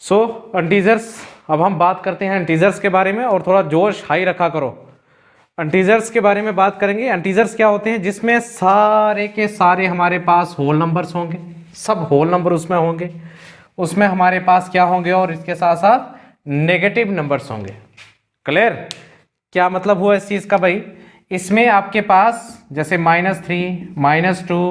सो integers, अब हम बात करते हैं इंटीजर्स के बारे में, और थोड़ा जोश हाई रखा करो। इंटीजर्स के बारे में बात करेंगे। इंटीजर्स क्या होते हैं? जिसमें सारे के सारे हमारे पास होल नंबर्स होंगे, सब होल नंबर उसमें होंगे। उसमें हमारे पास क्या होंगे? और इसके साथ साथ नेगेटिव नंबर्स होंगे। क्लियर? क्या मतलब हुआ इस चीज का भाई? इसमें आपके पास जैसे -3, -2,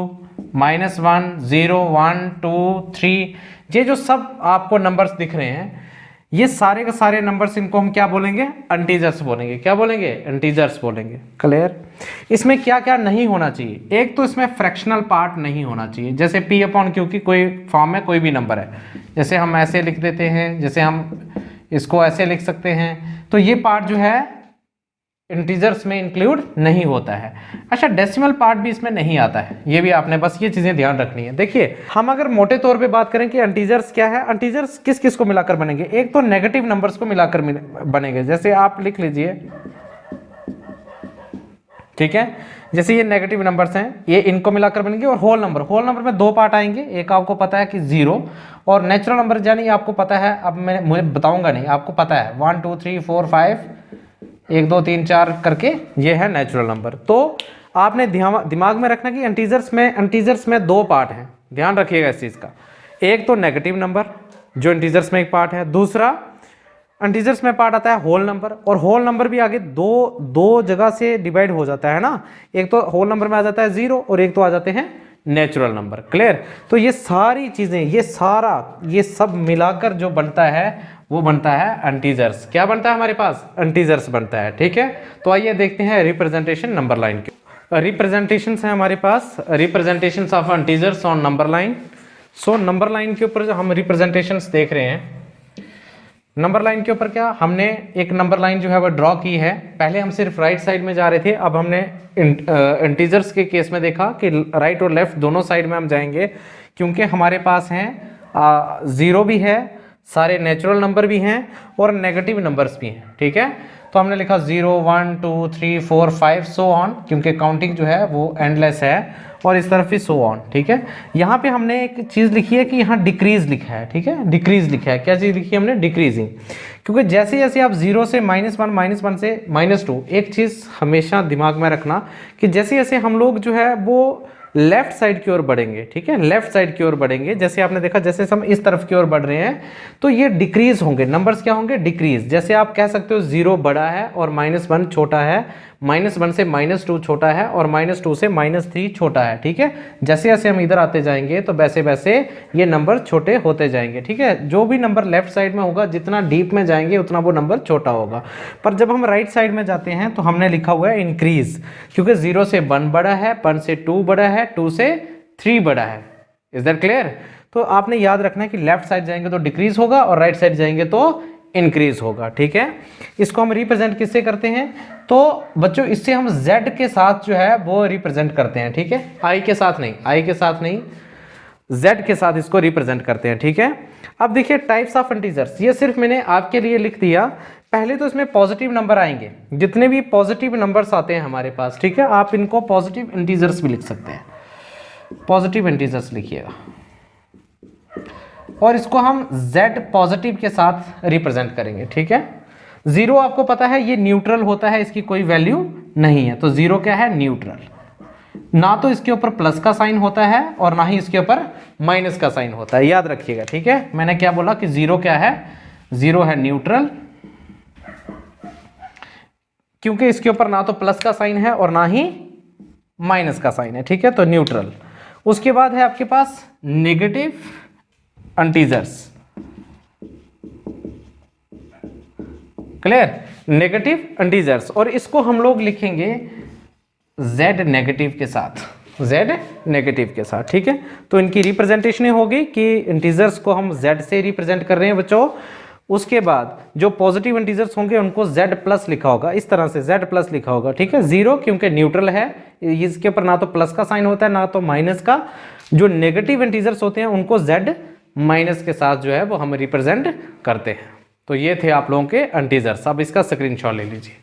-1, 0, 1, 2, 3, ये जो सब आपको नंबर्स दिख रहे हैं, ये सारे के सारे नंबर्स, इनको हम क्या बोलेंगे? इंटीजर्स बोलेंगे। क्या बोलेंगे? इंटीजर्स बोलेंगे। क्लियर? इसमें क्या क्या नहीं होना चाहिए? एक तो इसमें फ्रैक्शनल पार्ट नहीं होना चाहिए, जैसे P/Q की कोई फॉर्म में कोई भी नंबर है, जैसे हम ऐसे लिख देते हैं, जैसे हम इसको ऐसे लिख सकते हैं, तो ये पार्ट जो है इंटीजर्स में इंक्लूड नहीं होता है। अच्छा, डेसिमल पार्ट भी इसमें नहीं आता है, ये भी आपने बस ये चीजें ध्यान रखनी है। देखिए, हम अगर मोटे तौर पे बात करें कि इंटीजर्स क्या है, इंटीजर्स किस किस को मिलाकर बनेंगे? एक तो नेगेटिव नंबर्स को मिलाकर बनेंगे, जैसे आप लिख लीजिए, ठीक है, जैसे ये नेगेटिव नंबर्स हैं, ये इनको मिलाकर बनेंगे। और होल नंबर में दो पार्ट आएंगे, एक आपको पता है कि 0, और नेचुरल नंबर यानी आपको पता है, अब मैं मुझे बताऊंगा नहीं, आपको पता है 1 2 3 4 5, 1 2 3 4 करके ये है नेचुरल नंबर। तो आपने दिमाग में रखना कि इंटीजर्स में दो पार्ट हैं, ध्यान रखिएगा इस चीज़ का। एक तो नेगेटिव नंबर जो इंटीजर्स में एक पार्ट है, दूसरा इंटीजर्स में पार्ट आता है होल नंबर, और होल नंबर भी आगे दो जगह से डिवाइड हो जाता है ना। एक तो होल नंबर में आ जाता है 0, और एक तो आ जाते हैं नेचुरल नंबर। क्लियर? तो ये सारी चीजें, ये सब मिलाकर जो बनता है वो बनता है इंटीजर्स। क्या बनता है हमारे पास? इंटीजर्स बनता है। ठीक है, तो आइए देखते हैं रिप्रेजेंटेशन नंबर लाइन के। रिप्रेजेंटेशंस है हमारे पास, representations of integers on number line. So number line के ऊपर जो हम रिप्रेजेंटेशंस देख रहे हैं, नंबर लाइन के ऊपर क्या हमने एक नंबर लाइन जो है वो ड्रॉ की है। पहले हम सिर्फ राइट साइड में जा रहे थे, अब हमने इंटीजर्स के केस में देखा कि राइट और लेफ्ट दोनों साइड में हम जाएंगे, क्योंकि हमारे पास हैं 0 भी है, सारे नेचुरल नंबर भी हैं, और नेगेटिव नंबर्स भी हैं। ठीक है, तो हमने लिखा 0 1 2 3 4 5 सो ऑन, क्योंकि काउंटिंग जो है वो एंडलेस है, और इस तरफ भी सो ऑन। ठीक है, यहाँ पे हमने एक चीज़ लिखी है कि यहाँ डिक्रीज लिखा है। ठीक है, डिक्रीज लिखा है। क्या चीज़ लिखी है हमने? डिक्रीजिंग। क्योंकि जैसे जैसे आप 0 से -1 से -2, एक चीज़ हमेशा दिमाग में रखना कि जैसे जैसे हम लोग जो है वो लेफ्ट साइड की ओर बढ़ेंगे, ठीक है, लेफ्ट साइड की ओर बढ़ेंगे, जैसे आपने देखा जैसे हम इस तरफ की ओर बढ़ रहे हैं, तो ये डिक्रीज होंगे, नंबर्स क्या होंगे? डिक्रीज। जैसे आप कह सकते हो 0 बड़ा है और -1 छोटा है, -1 से -2 छोटा है, और -2 से -3 छोटा है। ठीक है, जैसे जैसे हम इधर आते जाएंगे तो वैसे वैसे ये नंबर छोटे होते जाएंगे। ठीक है, जो भी नंबर लेफ्ट साइड में होगा, जितना डीप में जाएंगे उतना वो नंबर छोटा होगा। पर जब हम राइट साइड में जाते हैं तो हमने लिखा हुआ है इंक्रीज, क्योंकि 0 से 1 बड़ा है, 1 से 2 बड़ा है, 2 से 3 बड़ा है। Is that clear? तो आपने याद रखना है कि लेफ्ट साइड जाएंगे तो डिक्रीज होगा, और राइट साइड जाएंगे तो इंक्रीज होगा। ठीक है, इसको हम रिप्रेजेंट किससे करते हैं? तो बच्चों इससे हम z के साथ जो है वो रिप्रेजेंट करते हैं। ठीक है, i के साथ नहीं, z के साथ इसको रिप्रेजेंट करते हैं। ठीक है, अब देखिए टाइप्स ऑफ इंटीजर्स, ये सिर्फ मैंने आपके लिए लिख दिया। पहले तो इसमें पॉजिटिव नंबर आएंगे, जितने भी पॉजिटिव नंबर्स आते हैं हमारे पास, ठीक है, आप इनको पॉजिटिव इंटीजर्स भी लिख सकते हैं, पॉजिटिव इंटीजर्स लिखिएगा, और इसको हम z पॉजिटिव के साथ रिप्रेजेंट करेंगे। ठीक है, 0 आपको पता है ये न्यूट्रल होता है, इसकी कोई वैल्यू नहीं है, तो 0 क्या है? न्यूट्रल। ना तो इसके ऊपर प्लस का साइन होता है और ना ही इसके ऊपर माइनस का साइन होता है, याद रखिएगा। ठीक है, मैंने क्या बोला कि 0 क्या है? 0 है न्यूट्रल, क्योंकि इसके ऊपर ना तो प्लस का साइन है और ना ही माइनस का साइन है। ठीक है, तो न्यूट्रल। उसके बाद है आपके पास negative integers. Clear? Negative integers, और इसको हम लोग लिखेंगे z नेगेटिव के साथ, z नेगेटिव के साथ। ठीक है, तो इनकी रिप्रेजेंटेशन होगी कि इंटीजर्स को हम z से रिप्रेजेंट कर रहे हैं बच्चों। उसके बाद जो पॉजिटिव इंटीजर्स होंगे उनको z प्लस लिखा होगा, इस तरह से z प्लस लिखा होगा। ठीक है, 0 क्योंकि न्यूट्रल है, इसके ऊपर ना तो प्लस का साइन होता है ना तो माइनस का। जो नेगेटिव इंटीजर्स होते हैं उनको z माइनस के साथ जो है वो हम रिप्रेजेंट करते हैं। तो ये थे आप लोगों के इंटीजर्स। अब इसका स्क्रीनशॉट ले लीजिए।